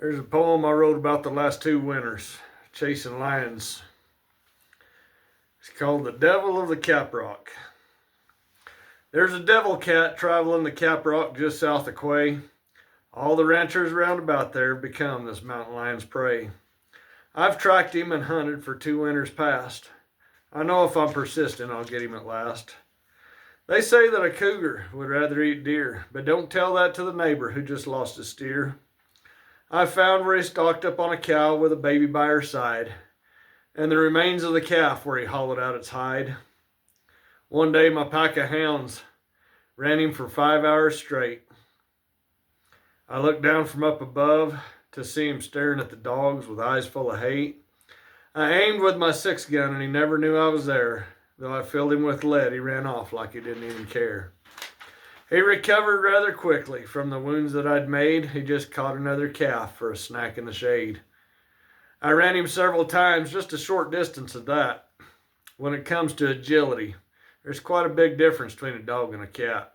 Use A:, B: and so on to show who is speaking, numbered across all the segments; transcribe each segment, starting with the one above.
A: There's a poem I wrote about the last 2 winters, chasing lions. It's called The Devil of the Caprock. There's a devil cat traveling the Caprock just south of Quay. All the ranchers round about there have become this mountain lion's prey. I've tracked him and hunted for 2 winters past. I know if I'm persistent, I'll get him at last. They say that a cougar would rather eat deer, but don't tell that to the neighbor who just lost a steer. I found where he stalked up on a cow with a baby by her side, and the remains of the calf where he hollowed out its hide. One day my pack of hounds ran him for 5 hours straight. I looked down from up above to see him staring at the dogs with eyes full of hate. I aimed with my 6-gun and he never knew I was there. Though I filled him with lead, he ran off like he didn't even care. He recovered rather quickly from the wounds that I'd made. He just caught another calf for a snack in the shade. I ran him several times, just a short distance at that. When it comes to agility, there's quite a big difference between a dog and a cat.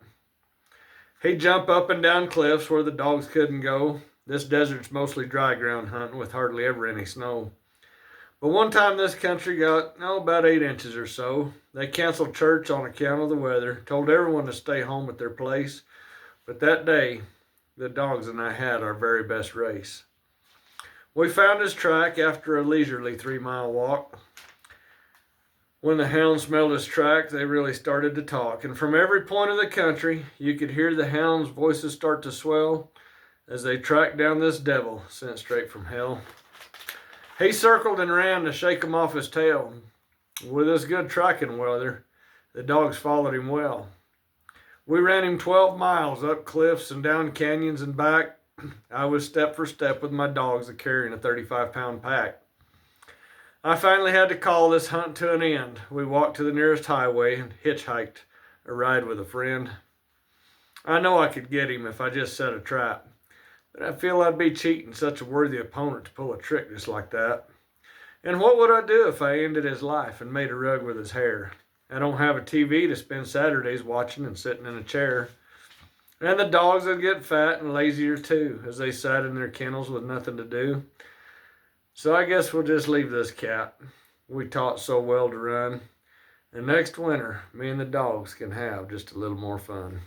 A: He'd jump up and down cliffs where the dogs couldn't go. This desert's mostly dry ground hunting with hardly ever any snow. But one time this country got, about 8 inches or so. They canceled church on account of the weather, told everyone to stay home at their place. But that day, the dogs and I had our very best race. We found his track after a leisurely 3-mile walk. When the hounds smelled his track, they really started to talk. And from every point of the country, you could hear the hounds' voices start to swell as they tracked down this devil sent straight from hell. He circled and ran to shake him off his tail. With this good tracking weather, the dogs followed him well. We ran him 12 miles up cliffs and down canyons and back. I was step for step with my dogs carrying a 35-pound pack. I finally had to call this hunt to an end. We walked to the nearest highway and hitchhiked a ride with a friend. I know I could get him if I just set a trap. But I feel I'd be cheating such a worthy opponent to pull a trick just like that. And what would I do if I ended his life and made a rug with his hair? I don't have a TV to spend Saturdays watching and sitting in a chair. And the dogs would get fat and lazier too, as they sat in their kennels with nothing to do. So I guess we'll just leave this cat we taught so well to run. And next winter, me and the dogs can have just a little more fun.